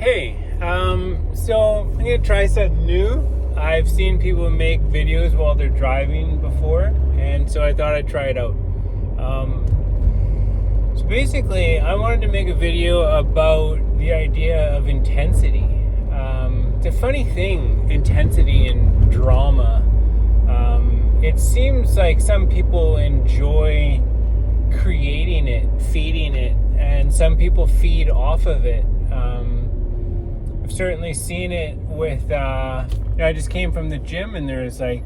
Hey, so I'm gonna try something new. I've seen people make videos while they're driving before, and so I thought I'd try it out. So basically, I wanted to make a video about the idea of intensity. It's a funny thing, intensity and drama. It seems like some people enjoy creating it, feeding it, and some people feed off of it. I've certainly seen it with, I just came from the gym and there's like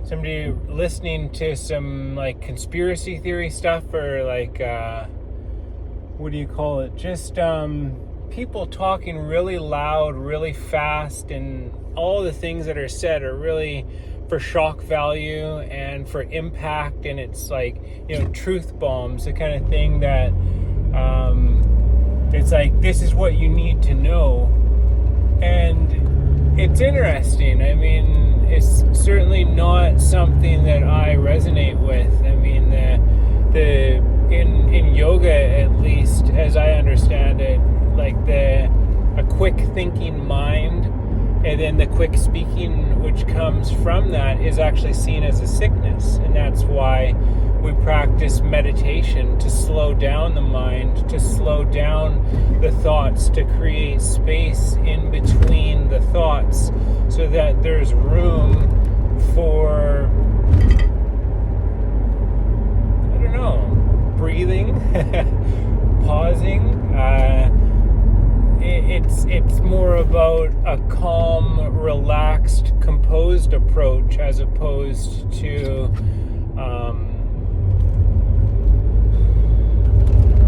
somebody listening to some like conspiracy theory stuff or like, what do you call it? Just people talking really loud, really fast, and all the things that are said are really for shock value and for impact, and it's like, truth bombs, the kind of thing that it's like, this is what you need to know. And it's interesting. I mean, it's certainly not something that I resonate with. I mean, in yoga, at least as I understand it, like a quick thinking mind and then the quick speaking which comes from that is actually seen as a sickness. And that's why we practice meditation, to slow down the mind, to slow down the thoughts, to create space in between the thoughts so that there's room for, breathing, pausing. It's more about a calm, relaxed, composed approach as opposed to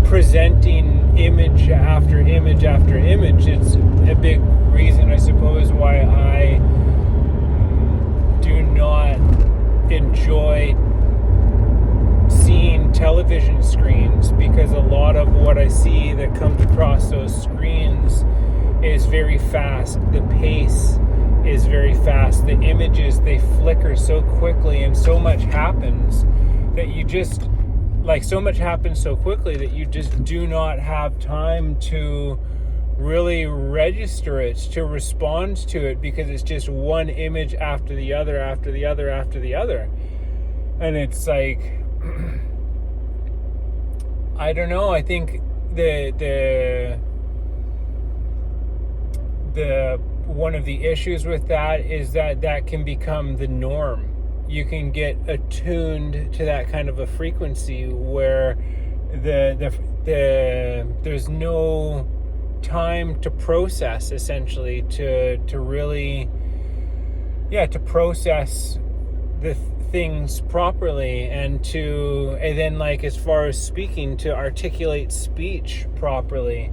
presenting image after image after image. It's a big reason, I suppose, why I do not enjoy seeing television screens, because a lot of what I see that comes across those screens is very fast. The pace is very fast. The images, they flicker so quickly, and so much happens that you just do not have time to really register it, to respond to it, because it's just one image after the other, after the other, after the other. And it's like, I don't know, I think the one of the issues with that is that can become the norm. You can get attuned to that kind of a frequency where there's no time to process, essentially, to really to process the things properly, and then, like, as far as speaking, to articulate speech properly,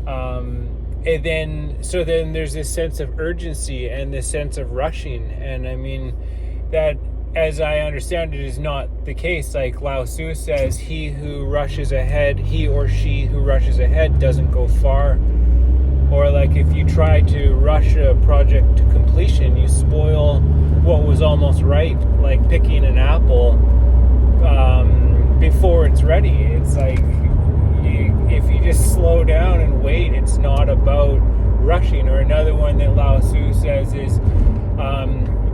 and then there's this sense of urgency and this sense of rushing. And I mean, that, as I understand it, is not the case. Like Lao Tzu says, he or she who rushes ahead doesn't go far. Or like, if you try to rush a project to completion, you spoil what was almost right, like picking an apple before it's ready. It's like, if you just slow down and wait, it's not about rushing. Or another one that Lao Tzu says is,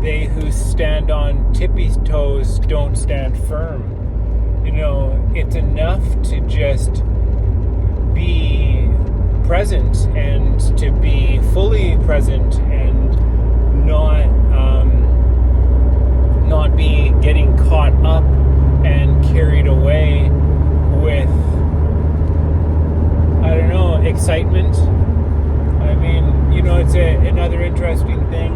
they who stand on tippy toes don't stand firm. It's enough to just be present, and to be fully present, and not be getting caught up and carried away with, excitement. I mean, it's another interesting thing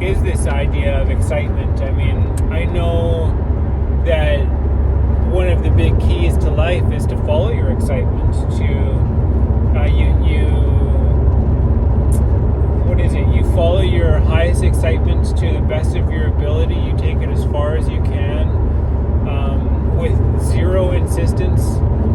is this idea of excitement. I mean, I know that one of the big keys to life is to follow your excitement, you follow your highest excitement to the best of your ability. You take it as far as you can, with zero insistence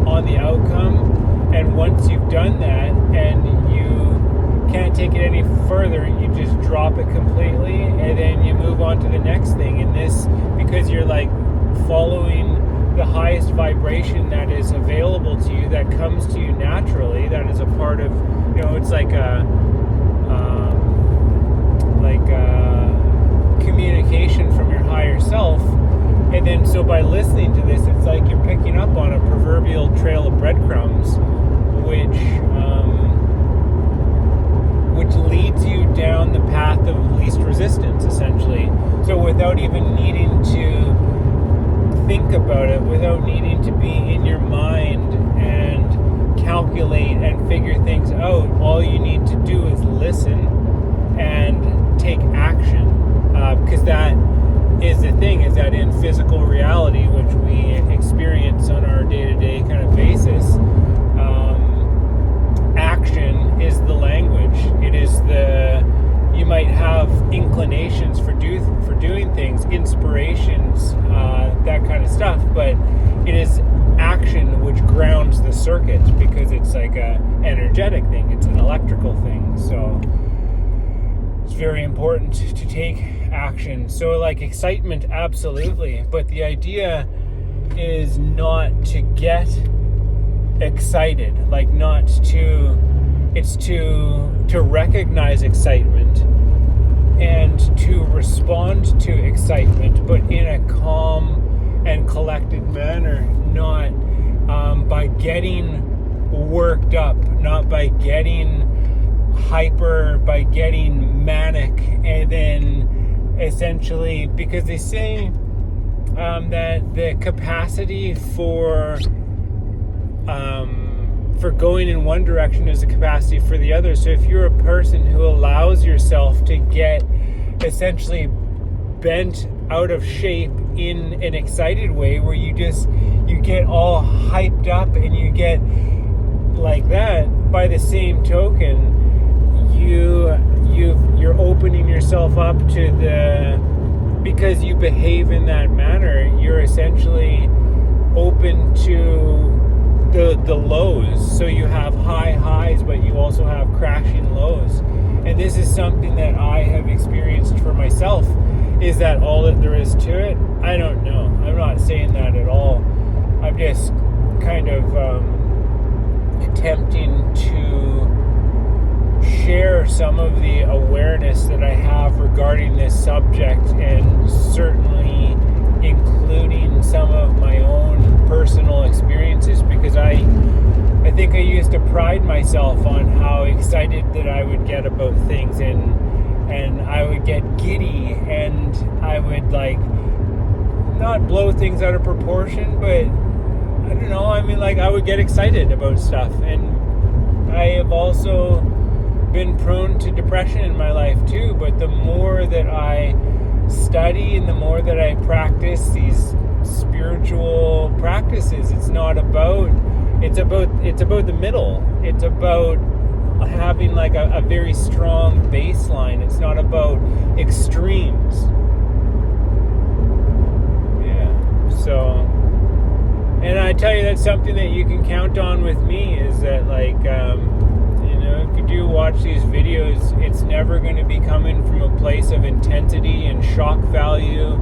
on the outcome. And once you've done that and you can't take it any further, you just drop it completely, and then you move on to the next thing. And this, because you're like following the highest vibration that is available to you, that comes to you naturally, that is a part part of, it's like a communication from your higher self. And then so by listening to this, it's like you're picking up on a proverbial trail of breadcrumbs, which leads you down the path of least resistance, essentially. So without even needing to think about it, without needing to be in your mind and calculate and figure things out, all you need to do is listen and take action. Because that is the thing, is that in physical reality, which we experience on our day-to-day kind of basis, action is the language. It is you might have inclinations for doing things, inspirations, that kind of stuff, but it is action which grounds the circuit, because it's like a energetic thing, it's an electrical thing. So it's very important to take action. So like excitement, absolutely, but the idea is not to get excited, like not to, it's to recognize excitement and to respond to excitement, but in a calm and collected manner, not by getting worked up, not by getting hyper, by getting manic, and then essentially, because they say that the capacity for going in one direction is a capacity for the other. So if you're a person who allows yourself to get essentially bent out of shape in an excited way, where you get all hyped up and you get like that, by the same token, you're opening yourself up to because you behave in that manner, you're essentially open to the lows. So you have high highs, but you also have crashing lows. And this is something that I have experienced for myself. Is that all that there is to it? I don't know. I'm not saying that at all. I'm just kind of attempting to share some of the awareness that I have regarding this subject, and certainly including some of my own personal experiences, because I think I used to pride myself on how excited that I would get about things, and I would get giddy, and I would like not blow things out of proportion, but I don't know, I mean, like, I would get excited about stuff. And I have also been prone to depression in my life too, but the more that I study and the more that I practice these spiritual practices, it's about the middle. It's about having like a very strong baseline. It's not about extremes. Yeah. So, and I tell you, that's something that you can count on with me, is that like, if you do watch these videos, it's never going to be coming from a place of intensity and shock value.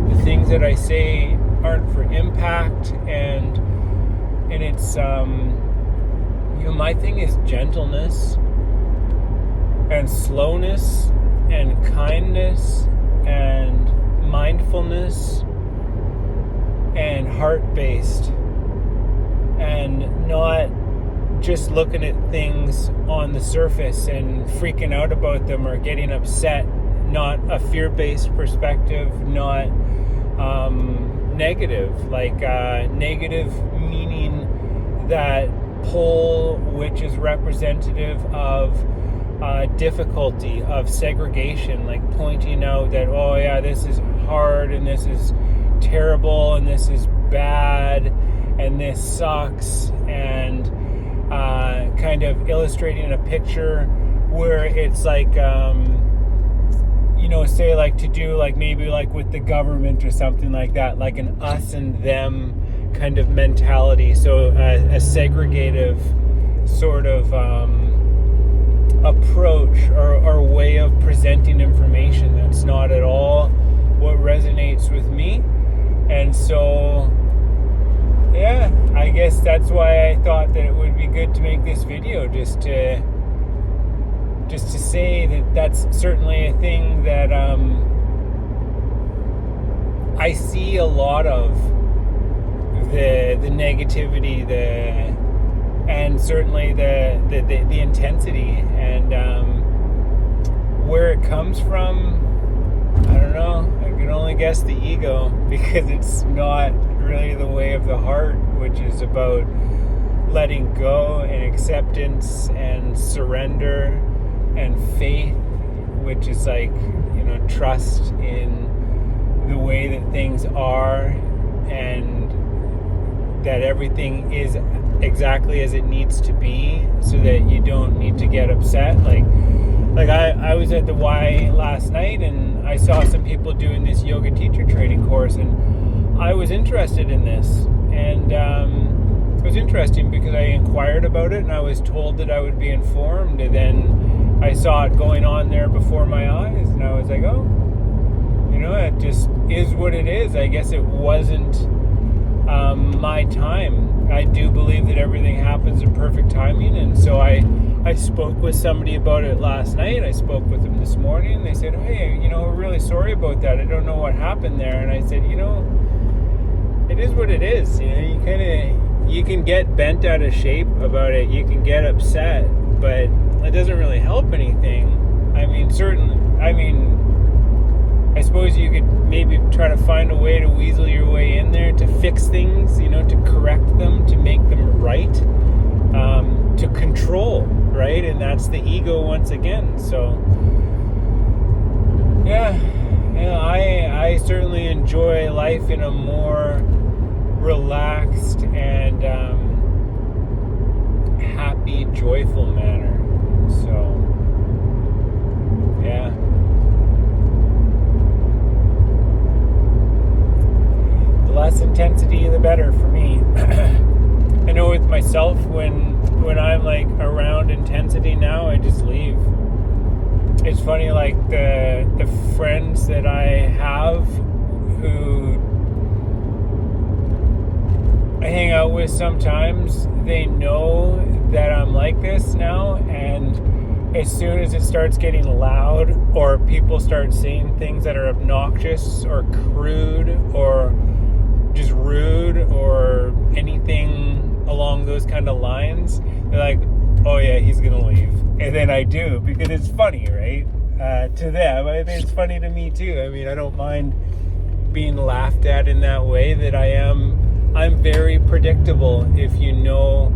The things that I say aren't for impact, and it's my thing is gentleness and slowness and kindness and mindfulness and heart-based, and not just looking at things on the surface and freaking out about them or getting upset. Not a fear-based perspective, not negative, like negative meaning that pole which is representative of difficulty, of segregation, like pointing out that, oh yeah, this is hard and this is terrible and this is bad and this sucks, and kind of illustrating a picture where it's like say like to do like maybe like with the government or something like that, like an us and them kind of mentality. So a segregative sort of approach or way of presenting information that's not at all what resonates with me. And so yeah, I guess that's why I thought that it would be good to make this video, just to say that that's certainly a thing that I see a lot of, the negativity, and certainly the intensity, and where it comes from. I don't know. I can only guess the ego, because it's not really the way of the heart, which is about letting go and acceptance and surrender and faith, which is like, trust in the way that things are, and that everything is exactly as it needs to be, so that you don't need to get upset. Like I was at the Y last night, and I saw some people doing this yoga teacher training course, and I was interested in this, and it was interesting because I inquired about it, and I was told that I would be informed, and then I saw it going on there before my eyes, and I was like, oh, it just is what it is. I guess it wasn't my time. I do believe that everything happens in perfect timing, and so I spoke with somebody about it last night. I spoke with them this morning, and they said, hey, we're really sorry about that. I don't know what happened there. And I said, it is what it is. You can get bent out of shape about it. You can get upset, but it doesn't really help anything. I suppose you could maybe try to find a way to weasel your way in there to fix things, to correct them, to make them right, to control, right? And that's the ego once again. So, I certainly enjoy life in a more relaxed and happy, joyful manner. So, yeah. The less intensity, the better for me. I know with myself, when I'm like around intensity now, I just leave. It's funny, like the friends that I have who I hang out with sometimes, they know that I'm like this now, and as soon as it starts getting loud, or people start saying things that are obnoxious or crude or just rude or anything along those kind of lines, they're like, oh yeah, he's gonna leave. And then I do, because it's funny, right? To them, I think it's funny to me too. I don't mind being laughed at in that way, that I'm very predictable if you know